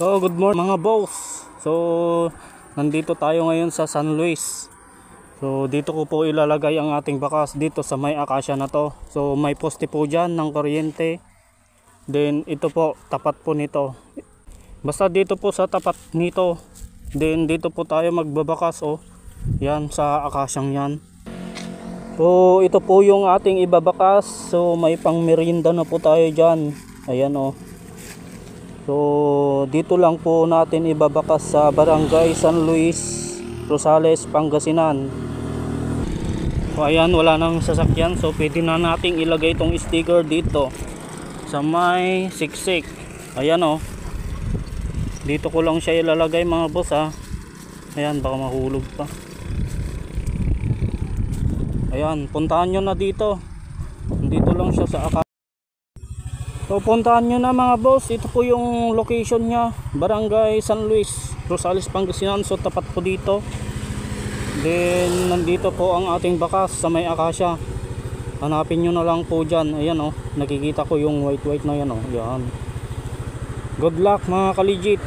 So good morning mga boss. So nandito tayo ngayon sa San Luis. So dito ko po ilalagay ang ating bakas dito sa may akasya na to. So may poste po dyan ng kuryente. Then ito po tapat po nito. Basta dito po sa tapat nito. Then dito po tayo magbabakas yan sa akasyang yan. So ito po yung ating ibabakas. So may pang merienda na po tayo dyan. Ayan So dito lang po natin ibabakas sa Barangay San Luis, Rosales, Pangasinan. So ayan, wala nang sasakyan. So pwede na nating ilagay itong sticker dito sa may siksik. Ayan dito ko lang siya ilalagay mga boss Ayan, baka mahulog pa. Ayan, puntahan nyo na dito. Dito lang siya sa akasya. So puntahan nyo na mga boss. Ito po yung location nya, Barangay San Luis, Rosales, Pangasinan. So tapat po dito. Then nandito po ang ating bakas sa may akasya. Hanapin nyo na lang po dyan. Ayan nakikita ko yung white na yan Yan. Good luck mga ka-legit.